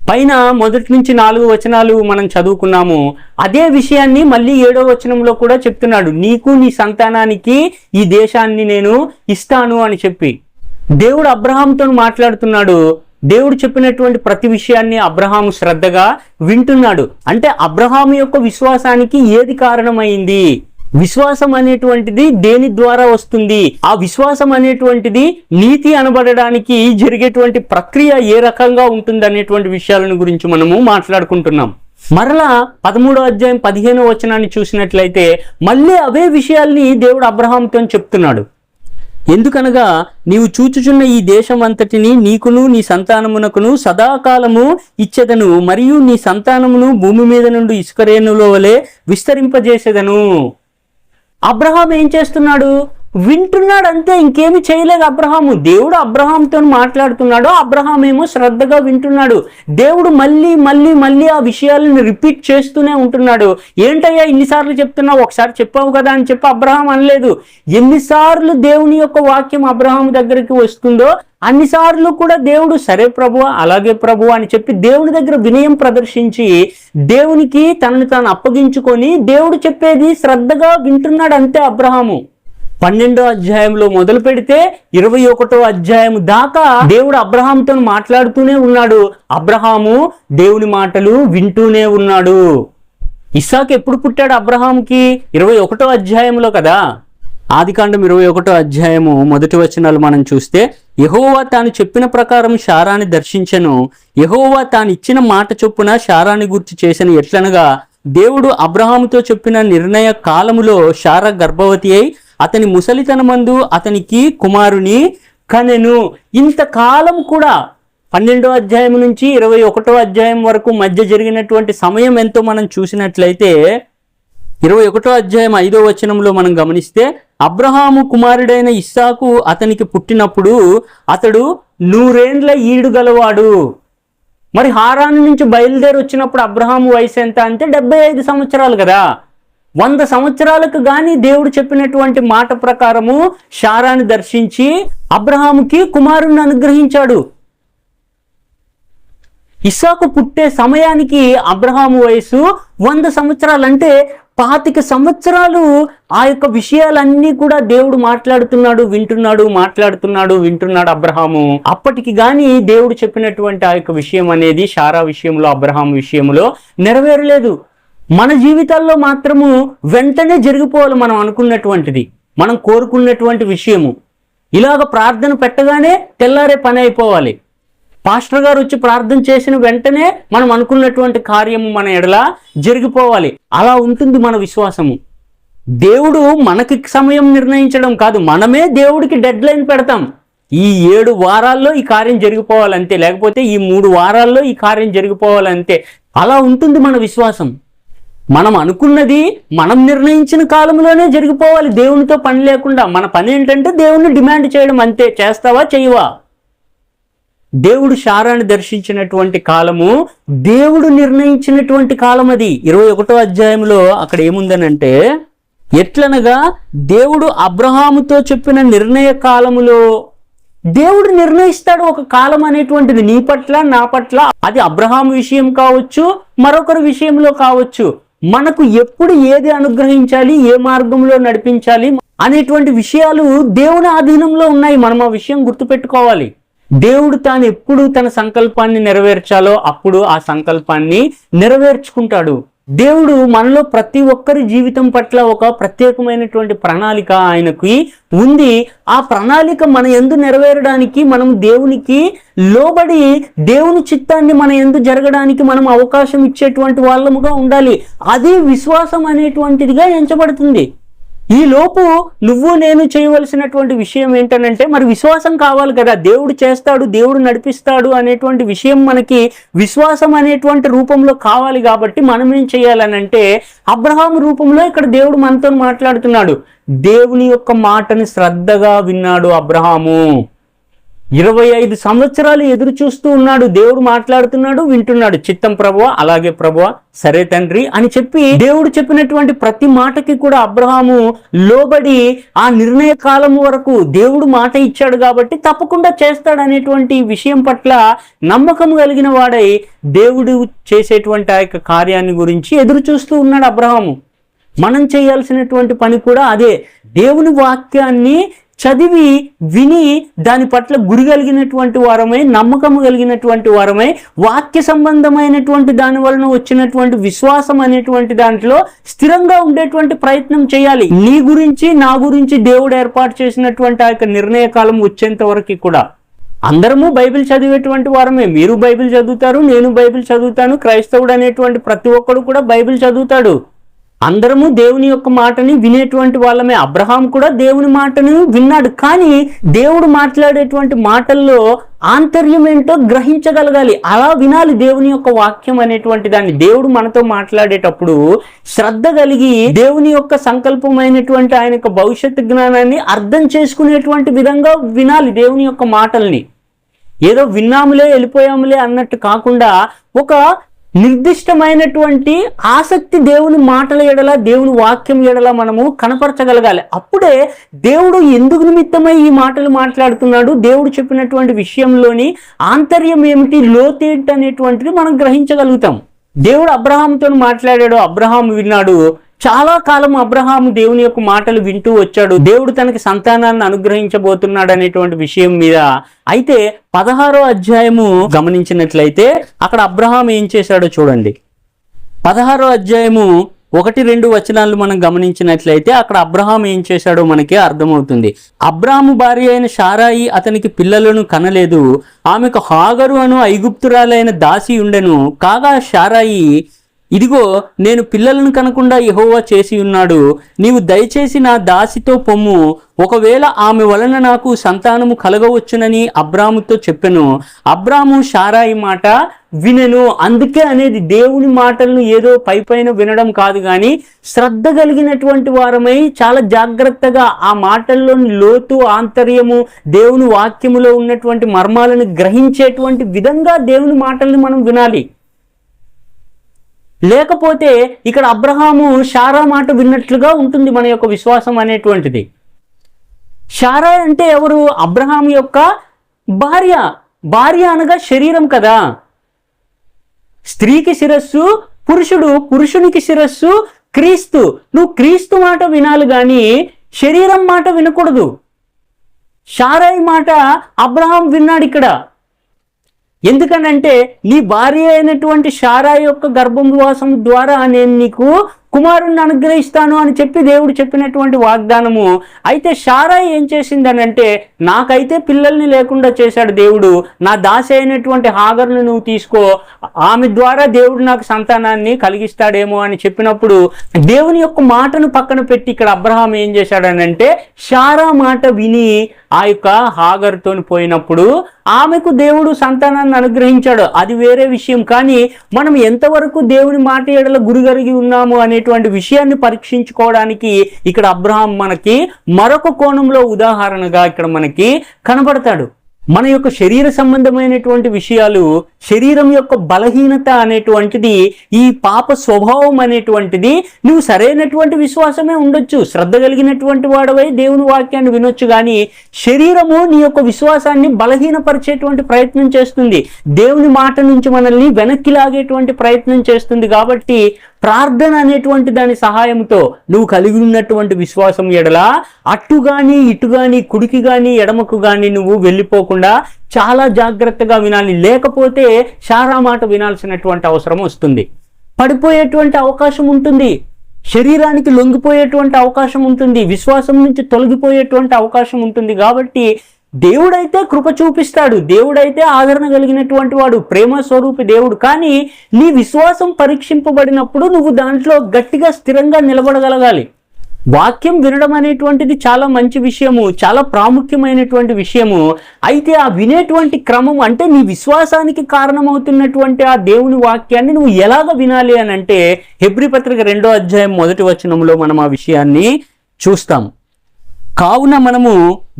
A: పైన 1-4 వచనాలు మనం చదువుకున్నాము. అదే విషయాన్ని మళ్ళీ 7వ వచనంలో కూడా చెప్తున్నాడు. నీకు నీ సంతానానికి ఈ దేశాన్ని నేను ఇస్తాను అని చెప్పి దేవుడు అబ్రహాంతో మాట్లాడుతున్నాడు. దేవుడు చెప్పినటువంటి ప్రతి విషయాన్ని అబ్రహాము శ్రద్ధగా వింటున్నాడు. అంటే అబ్రహాము యొక్క విశ్వాసానికి ఏది కారణమైంది? విశ్వాసం అనేటువంటిది దేని ద్వారా వస్తుంది? ఆ విశ్వాసం అనేటువంటిది నీతి అనబడడానికి జరిగేటువంటి ప్రక్రియ ఏ రకంగా ఉంటుంది అనేటువంటి విషయాలను గురించి మనము మాట్లాడుకుంటున్నాం. మరలా 13వ అధ్యాయం 15వ వచనాన్ని చూసినట్లయితే మళ్ళీ అవే విషయాల్ని దేవుడు అబ్రహాంతో చెప్తున్నాడు. ఎందుకనగా నీవు చూచుచున్న ఈ దేశం అంతటిని నీకును నీ సంతానమునకును సదాకాలము ఇచ్చెదను, మరియు నీ సంతానమును భూమి మీద నుండి ఇసుకరేణుల వలె విస్తరింపజేసేదను. అబ్రహాం ఏం చేస్తున్నాడు? వింటున్నాడు అంతే, ఇంకేమి చేయలేదు అబ్రహాము. దేవుడు అబ్రహాంతో మాట్లాడుతున్నాడు, అబ్రహాం ఏమో శ్రద్ధగా వింటున్నాడు. దేవుడు మళ్ళీ మళ్ళీ మళ్ళీ ఆ విషయాలను రిపీట్ చేస్తూనే ఉంటున్నాడు. ఏంటయ్యా ఇన్నిసార్లు చెప్తున్నావు, ఒకసారి చెప్పావు కదా అని చెప్పి అబ్రహాం అనలేదు. ఎన్నిసార్లు దేవుని యొక్క వాక్యం అబ్రహాం దగ్గరికి వస్తుందో అన్నిసార్లు కూడా దేవుడు సరే ప్రభువా, అలాగే ప్రభువా అని చెప్పి దేవుని దగ్గర వినయం ప్రదర్శించి దేవునికి తనను తాను అప్పగించుకొని దేవుడు చెప్పేది శ్రద్ధగా వింటున్నాడు అంతే అబ్రహాము. 12వ అధ్యాయంలో మొదలు పెడితే 21వ అధ్యాయం దాకా దేవుడు అబ్రహాంతో మాట్లాడుతూనే ఉన్నాడు. అబ్రహాము దేవుని మాటలు వింటూనే ఉన్నాడు. ఇస్సాకు ఎప్పుడు పుట్టాడు అబ్రహాంకి? 21వ అధ్యాయంలో కదా. ఆదికాండం 21వ అధ్యాయము మొదటి వచనాలు మనం చూస్తే, యెహోవా తాను చెప్పిన ప్రకారం శారాని దర్శించెను. యెహోవా తాను ఇచ్చిన మాట చొప్పున శారాని గుర్చి చేసిన ఎట్లనగా, దేవుడు అబ్రహాముతో చెప్పిన నిర్ణయ కాలములో శారా గర్భవతి అయి అతని ముసలితనమందు అతనికి కుమారుని కనెను. ఇంతకాలం కూడా 12వ అధ్యాయం నుంచి 21వ అధ్యాయం వరకు మధ్య జరిగినటువంటి సమయం ఎంతో మనం చూసినట్లయితే 21వ అధ్యాయం 5వ వచనంలో మనం గమనిస్తే, అబ్రహాము కుమారుడైన ఇస్సాకు అతనికి పుట్టినప్పుడు అతడు 100 ఏండ్ల ఈడు గలవాడు. మరి హారాను నుంచి బయలుదేరి వచ్చినప్పుడు అబ్రహాము వయసు ఎంత అంటే 75 సంవత్సరాలు కదా. 100 సంవత్సరాలకు గాని దేవుడు చెప్పినటువంటి మాట ప్రకారము శారాని దర్శించి అబ్రహాముకి కుమారుణ్ణి అనుగ్రహించాడు. ఇస్సాకు పుట్టే సమయానికి అబ్రహాము వయసు 100 సంవత్సరాలు, అంటే 25 సంవత్సరాలు ఆ యొక్క విషయాలన్నీ కూడా దేవుడు మాట్లాడుతున్నాడు, వింటున్నాడు, మాట్లాడుతున్నాడు, వింటున్నాడు అబ్రహాము. అప్పటికి గాని దేవుడు చెప్పినటువంటి ఆ యొక్క విషయం అనేది శారా విషయంలో, అబ్రహాము విషయంలో నెరవేరలేదు. మన జీవితాల్లో మాత్రము వెంటనే జరిగిపోవాలి మనం అనుకున్నటువంటిది, మనం కోరుకున్నటువంటి విషయము. ఇలాగ ప్రార్థన పెట్టగానే తెల్లారే పని అయిపోవాలి. పాస్టర్ గారు వచ్చి ప్రార్థన చేసిన వెంటనే మనం అనుకున్నటువంటి కార్యము మన ఎడల జరిగిపోవాలి. అలా ఉంటుంది మన విశ్వాసము. దేవుడు మనకి సమయం నిర్ణయించడం కాదు, మనమే దేవుడికి డెడ్ లైన్ పెడతాం. ఈ 7 వారాల్లో ఈ కార్యం జరిగిపోవాలంతే, లేకపోతే ఈ 3 వారాల్లో ఈ కార్యం జరిగిపోవాలంతే. అలా ఉంటుంది మన విశ్వాసం. మనం అనుకున్నది మనం నిర్ణయించిన కాలంలోనే జరిగిపోవాలి, దేవునితో పని లేకుండా. మన పని ఏంటంటే దేవుణ్ణి డిమాండ్ చేయడం అంతే. చేస్తావా చేయవా? దేవుడు శారాన్ని దర్శించినటువంటి కాలము దేవుడు నిర్ణయించినటువంటి కాలం అది. 21వ అధ్యాయంలో అక్కడ ఏముందనంటే, ఎట్లనగా దేవుడు అబ్రహాముతో చెప్పిన నిర్ణయ కాలములో దేవుడు నిర్ణయిస్తాడు ఒక కాలం అనేటువంటిది నీ పట్ల, నా పట్ల. అది అబ్రహాము విషయం కావచ్చు, మరొకరి విషయంలో కావచ్చు. మనకు ఎప్పుడు ఏది అనుగ్రహించాలి, ఏ మార్గంలో నడిపించాలి అనేటువంటి విషయాలు దేవుని ఆధీనంలో ఉన్నాయి. మనం ఆ విషయం గుర్తుపెట్టుకోవాలి. దేవుడు తాను ఎప్పుడు తన సంకల్పాన్ని నెరవేర్చాలో అప్పుడు ఆ సంకల్పాన్ని నెరవేర్చుకుంటాడు. దేవుడు మనలో ప్రతి ఒక్కరి జీవితం పట్ల ఒక ప్రత్యేకమైనటువంటి ప్రణాళిక ఆయనకి ఉంది. ఆ ప్రణాళిక మన యందు నెరవేరడానికి మనం దేవునికి లోబడి దేవుని చిత్తాన్ని మన యందు జరగడానికి మనం అవకాశం ఇచ్చేటువంటి వాళ్ళముగా ఉండాలి. అది విశ్వాసం అనేటువంటిదిగా ఎంచబడుతుంది. ఈ లోపు నువ్వు నేను చేయవలసినటువంటి విషయం ఏంటనంటే, మరి విశ్వాసం కావాలి కదా. దేవుడు చేస్తాడు, దేవుడు నడిపిస్తాడు అనేటువంటి విషయం మనకి విశ్వాసం అనేటువంటి రూపంలో కావాలి. కాబట్టి మనం ఏం చేయాలనంటే, అబ్రహాము రూపంలో ఇక్కడ దేవుడు మనతో మాట్లాడుతున్నాడు. దేవుని యొక్క మాటని శ్రద్ధగా విన్నాడు అబ్రహాము. 25 సంవత్సరాలు ఎదురు చూస్తూ ఉన్నాడు. దేవుడు మాట్లాడుతున్నాడు, వింటున్నాడు. చిత్తం ప్రభువా, అలాగే ప్రభువా, సరే తండ్రి అని చెప్పి దేవుడు చెప్పినటువంటి ప్రతి మాటకి కూడా అబ్రహాము లోబడి ఆ నిర్ణయ కాలం వరకు దేవుడు మాట ఇచ్చాడు కాబట్టి తప్పకుండా చేస్తాడు అనేటువంటి విషయం పట్ల నమ్మకం కలిగిన వాడై దేవుడు చేసేటువంటి ఆ యొక్క కార్యాన్ని గురించి ఎదురు చూస్తూ ఉన్నాడు అబ్రహాము. మనం చేయాల్సినటువంటి పని కూడా అదే. దేవుని వాక్యాన్ని చదివి విని దాని పట్ల గురి కలిగినటువంటి వారమై, నమ్మకము కలిగినటువంటి వారమై, వాక్య సంబంధమైనటువంటి దాని వలన వచ్చినటువంటి విశ్వాసం అనేటువంటి దాంట్లో స్థిరంగా ఉండేటువంటి ప్రయత్నం చేయాలి. నీ గురించి, నా గురించి దేవుడు ఏర్పాటు చేసినటువంటి ఆ యొక్క నిర్ణయ కాలం వచ్చేంత వరకు కూడా అందరము బైబిల్ చదివేటువంటి వారమే. మీరు బైబిల్ చదువుతారు, నేను బైబిల్ చదువుతాను, క్రైస్తవుడు అనేటువంటి ప్రతి ఒక్కడు కూడా బైబిల్ చదువుతాడు. అందరము దేవుని యొక్క మాటని వినేటువంటి వాళ్ళమే. అబ్రహాం కూడా దేవుని మాటను విన్నాడు, కానీ దేవుడు మాట్లాడేటువంటి మాటల్లో ఆంతర్యం ఏంటో గ్రహించగలగాలి. అలా వినాలి దేవుని యొక్క వాక్యం అనేటువంటి దాన్ని. దేవుడు మనతో మాట్లాడేటప్పుడు శ్రద్ధ కలిగి దేవుని యొక్క సంకల్పమైనటువంటి ఆయన యొక్క భవిష్యత్తు జ్ఞానాన్ని అర్థం చేసుకునేటువంటి విధంగా వినాలి దేవుని యొక్క మాటల్ని. ఏదో విన్నాములే వెళ్ళిపోయాములే అన్నట్టు కాకుండా ఒక నిర్దిష్టమైనటువంటి ఆసక్తి దేవుని మాటల ఎడల, దేవుని వాక్యం ఎడల మనము కనపరచగలగాలి. అప్పుడే దేవుడు ఎందుకు నిమిత్తమై ఈ మాటలు మాట్లాడుతున్నాడు, దేవుడు చెప్పినటువంటి విషయంలోని ఆంతర్యం ఏమిటి, లోతేంటి అనేటువంటిది మనం గ్రహించగలుగుతాం. దేవుడు అబ్రహాముతో మాట్లాడాడు, అబ్రహాము విన్నాడు. చాలా కాలం అబ్రహాము దేవుని యొక్క మాటలు వింటూ వచ్చాడు. దేవుడు తనకి సంతానాన్ని అనుగ్రహించబోతున్నాడు అనేటువంటి విషయం మీద. అయితే 16వ అధ్యాయము గమనించినట్లయితే అక్కడ అబ్రహాము ఏం చేశాడో చూడండి. 16వ అధ్యాయము 1-2 వచనాలు మనం గమనించినట్లయితే అక్కడ అబ్రహాము ఏం చేశాడో మనకి అర్థమవుతుంది. అబ్రాహాము భార్య అయిన షారాయి అతనికి పిల్లలను కనలేదు. ఆమెకు హాగరు అను ఐగుప్తురాలైన దాసి ఉండెను. కాగా షారాయి, ఇదిగో నేను పిల్లలను కనకుండా యెహోవా చేసి ఉన్నాడు, నీవు దయచేసి నా దాసితో పొమ్ము, ఒకవేళ ఆమె వలన నాకు సంతానము కలగవచ్చునని అబ్రాముతో చెప్పెను. అబ్రాము షారాయి మాట వినెను. అందుకే అనేది దేవుని మాటలను ఏదో పైపైన వినడం కాదు, కానీ శ్రద్ధ కలిగినటువంటి వారమై చాలా జాగ్రత్తగా ఆ మాటల్లోని లోతు, ఆంతర్యము, దేవుని వాక్యములో ఉన్నటువంటి మర్మాలను గ్రహించేటువంటి విధంగా దేవుని మాటల్ని మనం వినాలి. లేకపోతే ఇక్కడ అబ్రహాము షారా మాట విన్నట్లుగా ఉంటుంది మన యొక్క విశ్వాసం అనేటువంటిది. షారా అంటే ఎవరు? అబ్రహాము యొక్క భార్య. భార్య అనగా శరీరం కదా. స్త్రీకి శిరస్సు పురుషుడు, పురుషునికి శిరస్సు క్రీస్తు. నువ్వు క్రీస్తు మాట వినాలి కానీ శరీరం మాట వినకూడదు. షారాయి మాట అబ్రహాం విన్నాడు ఇక్కడ. ఎందుకనంటే నీ భార్య అయినటువంటి షారా యొక్క గర్భవాసం ద్వారా నేను నీకు కుమారుణ్ణి అనుగ్రహిస్తాను అని చెప్పి దేవుడు చెప్పినటువంటి వాగ్దానము. అయితే షారా ఏం చేసిందనంటే, నాకైతే పిల్లల్ని లేకుండా చేశాడు దేవుడు, నా దాసి అయినటువంటి హాగర్ను నువ్వు తీసుకో, ఆమె ద్వారా దేవుడు నాకు సంతానాన్ని కలిగిస్తాడేమో అని చెప్పినప్పుడు దేవుని యొక్క మాటను పక్కన పెట్టి ఇక్కడ అబ్రహాం ఏం చేశాడనంటే షారా మాట విని ఆ యొక్క హాగర్తో పోయినప్పుడు ఆమెకు దేవుడు సంతానాన్ని అనుగ్రహించాడు. అది వేరే విషయం. కానీ మనం ఎంతవరకు దేవుని మాట ఎడల గురిగరిగి ఉన్నాము అనేటువంటి విషయాన్ని పరీక్షించుకోవడానికి ఇక్కడ అబ్రహాం మనకి మరొక కోణంలో ఉదాహరణగా ఇక్కడ మనకి కనబడతాడు. మన యొక్క శరీర సంబంధమైనటువంటి విషయాలు, శరీరం యొక్క బలహీనత అనేటువంటిది, ఈ పాప స్వభావం అనేటువంటిది, నువ్వు సరైనటువంటి విశ్వాసమే ఉండొచ్చు, శ్రద్ధ కలిగినటువంటి వాడవై దేవుని వాక్యాన్ని వినొచ్చు, కానీ శరీరము నీ యొక్క విశ్వాసాన్ని బలహీనపరిచేటువంటి ప్రయత్నం చేస్తుంది, దేవుని మాట నుంచి మనల్ని వెనక్కి లాగేటువంటి ప్రయత్నం చేస్తుంది. కాబట్టి ప్రార్థన అనేటువంటి దాని సహాయంతో నువ్వు కలిగి ఉన్నటువంటి విశ్వాసం ఎడల అట్టుగాని ఇటుగాని కుడికి గాని ఎడమకు గాని నువ్వు వెళ్ళిపోకుండా చాలా జాగ్రత్తగా వినాలి. లేకపోతే షారా మాట వినాల్సినటువంటి అవసరం వస్తుంది. పడిపోయేటువంటి అవకాశం ఉంటుంది, శరీరానికి లొంగిపోయేటువంటి అవకాశం ఉంటుంది, విశ్వాసం నుంచి తొలగిపోయేటువంటి అవకాశం ఉంటుంది. కాబట్టి దేవుడైతే కృప చూపిస్తాడు, దేవుడైతే ఆదరణ కలిగినటువంటి వాడు, ప్రేమ స్వరూపి దేవుడు. కానీ నీ విశ్వాసం పరీక్షింపబడినప్పుడు నువ్వు దాంట్లో గట్టిగా స్థిరంగా నిలబడగలగాలి. వాక్యం వినడం అనేటువంటిది చాలా మంచి విషయము, చాలా ప్రాముఖ్యమైనటువంటి విషయము. అయితే ఆ వినేటువంటి క్రమం, అంటే నీ విశ్వాసానికి కారణమవుతున్నటువంటి ఆ దేవుని వాక్యాన్ని నువ్వు ఎలాగ వినాలి అని అంటే హెబ్రీ పత్రిక 2వ అధ్యాయం 1వ వచనంలో మనం ఆ విషయాన్ని చూస్తాం. కావున మనము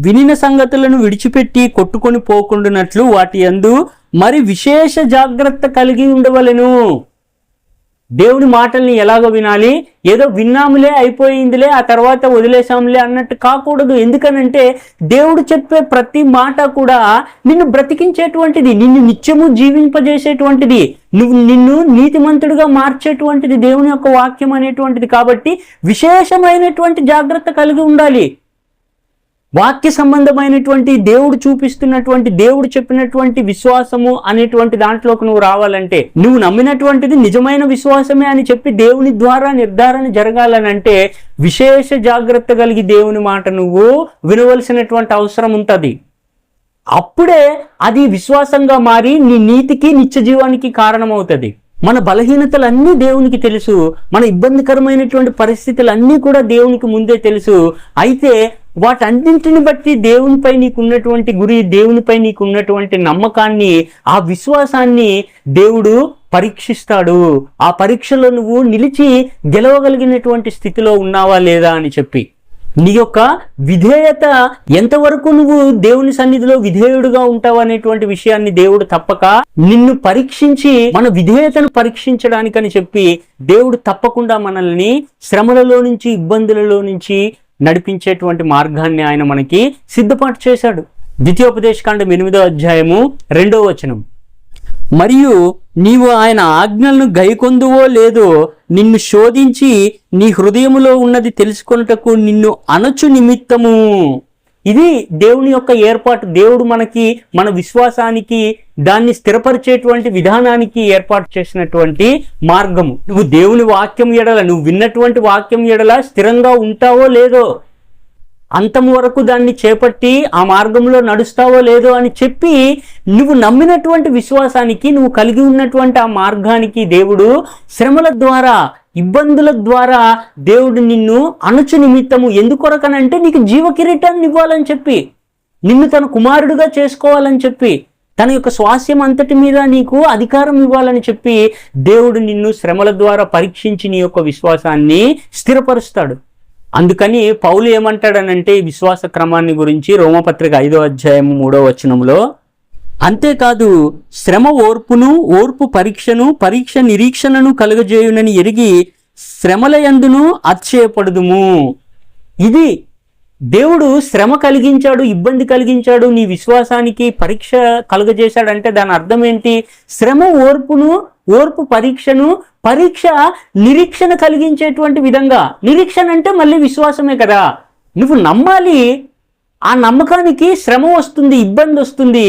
A: వినిన సంగతులను విడిచిపెట్టి కొట్టుకొని పోకుండానట్లు వాటి యందు మరి విశేష జాగ్రత్త కలిగి ఉండవలెను. దేవుని మాటల్ని ఎలాగ వినాలి? ఏదో విన్నాములే అయిపోయిందిలే ఆ తర్వాత వదిలేసాములే అన్నట్టు కాకూడదు. ఎందుకనంటే దేవుడు చెప్పే ప్రతి మాట కూడా నిన్ను బ్రతికించేటువంటిది, నిన్ను నిత్యము జీవింపజేసేటువంటిది, నిన్ను నీతిమంతుడిగా మార్చేటువంటిది దేవుని యొక్క వాక్యం అనేటువంటిది. కాబట్టి విశేషమైనటువంటి జాగ్రత్త కలిగి ఉండాలి. వాక్య సంబంధమైనటువంటి దేవుడు చూపిస్తున్నటువంటి, దేవుడు చెప్పినటువంటి విశ్వాసము అనేటువంటి దాంట్లోకి నువ్వు రావాలంటే, నువ్వు నమ్మినటువంటిది నిజమైన విశ్వాసమే అని చెప్పి దేవుని ద్వారా నిర్ధారణ జరగాలనంటే విశేష జాగ్రత్త కలిగి దేవుని మాట నువ్వు వినవలసినటువంటి అవసరం ఉంటుంది. అప్పుడే అది విశ్వాసంగా మారి నీ నీతికి నిత్య జీవానికి కారణమవుతుంది. మన బలహీనతలన్నీ దేవునికి తెలుసు, మన ఇబ్బందికరమైనటువంటి పరిస్థితులన్నీ కూడా దేవునికి ముందే తెలుసు. అయితే వాటన్నింటిని బట్టి దేవునిపై నీకున్నటువంటి గురి, దేవునిపై నీకున్నటువంటి నమ్మకాన్ని, ఆ విశ్వాసాన్ని దేవుడు పరీక్షిస్తాడు. ఆ పరీక్షలో నువ్వు నిలిచి గెలవగలిగినటువంటి స్థితిలో ఉన్నావా లేదా అని చెప్పి, నీ యొక్క విధేయత ఎంతవరకు నువ్వు దేవుని సన్నిధిలో విధేయుడుగా ఉంటావు అనేటువంటి విషయాన్ని దేవుడు తప్పక నిన్ను పరీక్షించి, మన విధేయతను పరీక్షించడానికని చెప్పి దేవుడు తప్పకుండా మనల్ని శ్రమలలో నుంచి, ఇబ్బందులలో నుంచి నడిపించేటువంటి మార్గాన్ని ఆయన మనకి సిద్ధపాటు చేశాడు. ద్వితీయోపదేశకాండం 8వ అధ్యాయము 2వ వచనం, మరియు నీవు ఆయన ఆజ్ఞలను గైకొందువో లేదో నిన్ను శోధించి నీ హృదయములో ఉన్నది తెలుసుకొనుటకు నిన్ను అణచు నిమిత్తము. ఇది దేవుని యొక్క ఏర్పాటు. దేవుడు మనకి, మన విశ్వాసానికి, దాన్ని స్థిరపరిచేటువంటి విధానానికి ఏర్పాటు చేసినటువంటి మార్గము. నువ్వు దేవుని వాక్యం ఎడల, నువ్వు విన్నటువంటి వాక్యం ఎడల స్థిరంగా ఉంటావో లేదో, అంతము వరకు దాన్ని చేపట్టి ఆ మార్గంలో నడుస్తావో లేదో అని చెప్పి, నువ్వు నమ్మినటువంటి విశ్వాసానికి, నువ్వు కలిగి ఉన్నటువంటి ఆ మార్గానికి దేవుడు శ్రమల ద్వారా, ఇబ్బందుల ద్వారా దేవుడు నిన్ను అణచు నిమిత్తము. ఎందుకొరకనంటే నీకు జీవ కిరీటాన్ని ఇవ్వాలని చెప్పి, నిన్ను తన కుమారుడుగా చేసుకోవాలని చెప్పి, తన యొక్క స్వాస్యం అంతటి మీద నీకు అధికారం ఇవ్వాలని చెప్పి దేవుడు నిన్ను శ్రమల ద్వారా పరీక్షించి నీ యొక్క విశ్వాసాన్ని స్థిరపరుస్తాడు. అందుకని పౌలు ఏమంటాడనంటే ఈ విశ్వాస క్రమాన్ని గురించి రోమపత్రిక 5వ అధ్యాయము 3వ వచనంలో, అంతేకాదు శ్రమ ఓర్పును, ఓర్పు పరీక్షను, పరీక్ష నిరీక్షణను కలుగజేయునని ఎరిగి శ్రమల యందును అతిశయపడుదుము. ఇది దేవుడు శ్రమ కలిగించాడు, ఇబ్బంది కలిగించాడు, నీ విశ్వాసానికి పరీక్ష కలుగజేశాడంటే దాని అర్థం ఏంటి? శ్రమ ఓర్పును, ఓర్పు పరీక్షను, పరీక్ష నిరీక్షణ కలిగించేటువంటి విధంగా. నిరీక్షణ అంటే మళ్ళీ విశ్వాసమే కదా. నువ్వు నమ్మాలి, ఆ నమ్మకానికి శ్రమ వస్తుంది, ఇబ్బంది వస్తుంది.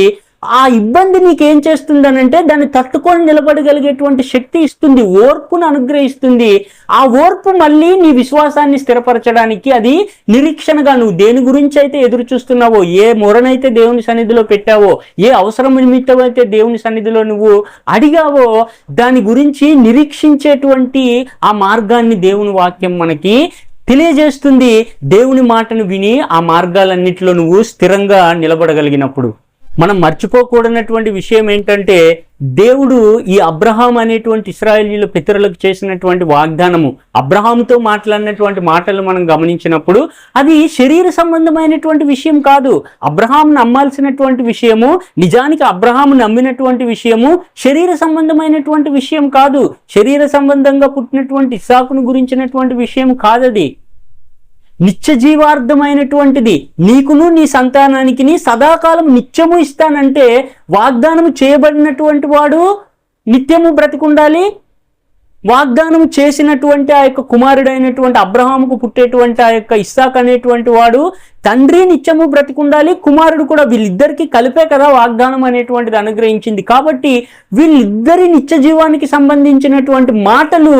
A: ఆ ఇబ్బంది నీకేం చేస్తుంది అనంటే దాన్ని తట్టుకొని నిలబడగలిగేటువంటి శక్తి ఇస్తుంది, ఓర్పును అనుగ్రహిస్తుంది. ఆ ఓర్పు మళ్ళీ నీ విశ్వాసాన్ని స్థిరపరచడానికి, అది నిరీక్షణగా నువ్వు దేని గురించి అయితే ఎదురు చూస్తున్నావో, ఏ మొరనైతే దేవుని సన్నిధిలో పెట్టావో, ఏ అవసరం నిమిత్తం అయితే దేవుని సన్నిధిలో నువ్వు అడిగావో, దాని గురించి నిరీక్షించేటువంటి ఆ మార్గాన్ని దేవుని వాక్యం మనకి తెలియజేస్తుంది. దేవుని మాటను విని ఆ మార్గాలన్నిటిలో నువ్వు స్థిరంగా నిలబడగలిగినప్పుడు. మనం మర్చిపోకూడనటువంటి విషయం ఏంటంటే, దేవుడు ఈ అబ్రహాం అనేటువంటి ఇశ్రాయేలీయుల పితరులకు చేసినటువంటి వాగ్దానము, అబ్రహాముతో మాట్లాడినటువంటి మాటలు మనం గమనించినప్పుడు అది శరీర సంబంధమైనటువంటి విషయం కాదు. అబ్రహాం నమ్మాల్సినటువంటి విషయము, నిజానికి అబ్రహాము నమ్మినటువంటి విషయము శరీర సంబంధమైనటువంటి విషయం కాదు. శరీర సంబంధంగా పుట్టినటువంటి ఇస్సాకును గురించినటువంటి విషయం కాదది. నిత్య జీవార్థమైనటువంటిది. నీకును నీ సంతానానికి సదాకాలం నిత్యము ఇస్తానంటే వాగ్దానము చేయబడినటువంటి వాడు నిత్యము బ్రతికుండాలి. వాగ్దానం చేసినటువంటి ఆ యొక్క కుమారుడైనటువంటి అబ్రహాముకు పుట్టేటువంటి ఆ యొక్క ఇస్సాక్ అనేటువంటి వాడు తండ్రి నిత్యము బ్రతికుండాలి, కుమారుడు కూడా. వీళ్ళిద్దరికీ కలిపే కదా వాగ్దానం అనేటువంటిది అనుగ్రహించింది. కాబట్టి వీళ్ళిద్దరి నిత్య జీవానికి సంబంధించినటువంటి మాటలు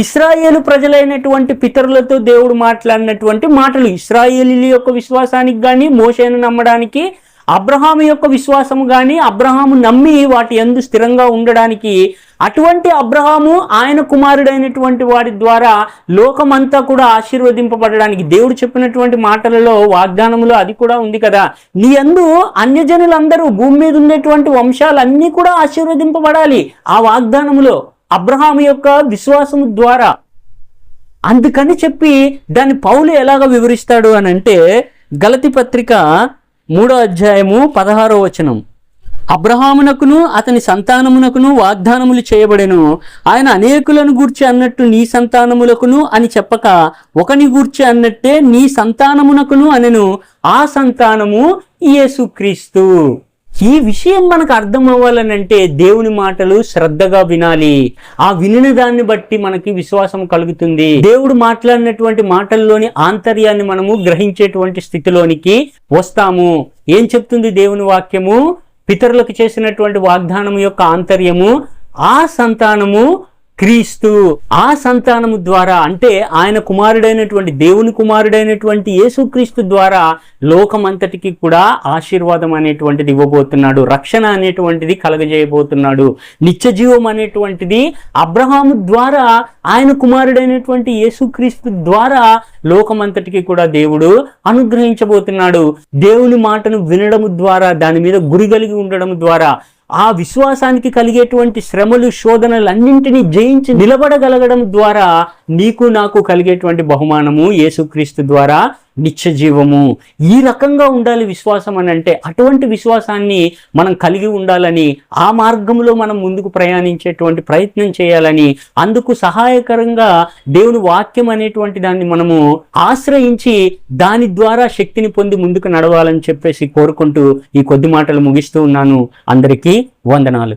A: ఇశ్రాయేలు ప్రజలైనటువంటి పితరులతో దేవుడు మాట్లాడినటువంటి మాటలు. ఇశ్రాయేలీల యొక్క విశ్వాసానికి కానీ, మోషేను నమ్మడానికి, అబ్రహాము యొక్క విశ్వాసము కానీ, అబ్రహాము నమ్మి వాటి యందు స్థిరంగా ఉండడానికి, అటువంటి అబ్రహాము ఆయన కుమారుడైనటువంటి వాడి ద్వారా లోకమంతా కూడా ఆశీర్వదింపబడడానికి దేవుడు చెప్పినటువంటి మాటలలో, వాగ్దానములో అది కూడా ఉంది కదా. నీ యందు అన్యజనులందరూ, భూమి మీద ఉండేటువంటి వంశాలన్నీ కూడా ఆశీర్వదింపబడాలి ఆ వాగ్దానములో, అబ్రహాము యొక్క విశ్వాసము ద్వారా. అందుకని చెప్పి దాన్ని పౌలు ఎలాగ వివరిస్తాడు అని అంటే, గలతీ పత్రిక 3వ అధ్యాయము 16వ వచనం, అబ్రహామునకును అతని సంతానమునకును వాగ్దానములు చేయబడెను. ఆయన అనేకులను గూర్చి అన్నట్టు నీ సంతానములకును అని చెప్పక ఒకని గూర్చి అన్నట్టే నీ సంతానమునకును అనెను. ఆ సంతానము యేసుక్రీస్తు. ఈ విషయం మనకు అర్థం అవ్వాలనంటే దేవుని మాటలు శ్రద్ధగా వినాలి. ఆ వినిన దాన్ని బట్టి మనకి విశ్వాసం కలుగుతుంది. దేవుడు మాట్లాడినటువంటి మాటల్లోని ఆంతర్యాన్ని మనము గ్రహించేటువంటి స్థితిలోనికి వస్తాము. ఏం చెప్తుంది దేవుని వాక్యము? పితరులకు చేసినటువంటి వాగ్దానం యొక్క ఆంతర్యము, ఆ సంతానము క్రీస్తు. ఆ సంతానము ద్వారా అంటే ఆయన కుమారుడైనటువంటి దేవుని కుమారుడైనటువంటి యేసుక్రీస్తు ద్వారా లోకమంతటికి కూడా ఆశీర్వాదం అనేటువంటిది ఇవ్వబోతున్నాడు, రక్షణ అనేటువంటిది కలగజేయబోతున్నాడు. నిత్య జీవం అనేటువంటిది అబ్రహాము ద్వారా ఆయన కుమారుడైనటువంటి యేసుక్రీస్తు ద్వారా లోకమంతటికి కూడా దేవుడు అనుగ్రహించబోతున్నాడు. దేవుని మాటను వినడం ద్వారా, దాని మీద గురి కలిగి ఉండడం ద్వారా, ఆ విశ్వాసానికి కలిగేటువంటి శ్రమలు శోధనలన్నింటినీ జయించి నిలబడగలగడం ద్వారా నీకు నాకు కలిగేటువంటి బహుమానము యేసుక్రీస్తు ద్వారా నిత్య జీవము. ఈ రకంగా ఉండాలి విశ్వాసం అని అంటే. అటువంటి విశ్వాసాన్ని మనం కలిగి ఉండాలని, ఆ మార్గంలో మనం ముందుకు ప్రయాణించేటువంటి ప్రయత్నం చేయాలని, అందుకు సహాయకరంగా దేవుని వాక్యం అనేటువంటి దాన్ని మనము ఆశ్రయించి దాని ద్వారా శక్తిని పొంది ముందుకు నడవాలని చెప్పేసి కోరుకుంటూ ఈ కొద్ది మాటలు ముగిస్తూ ఉన్నాను. అందరికీ వందనాలు.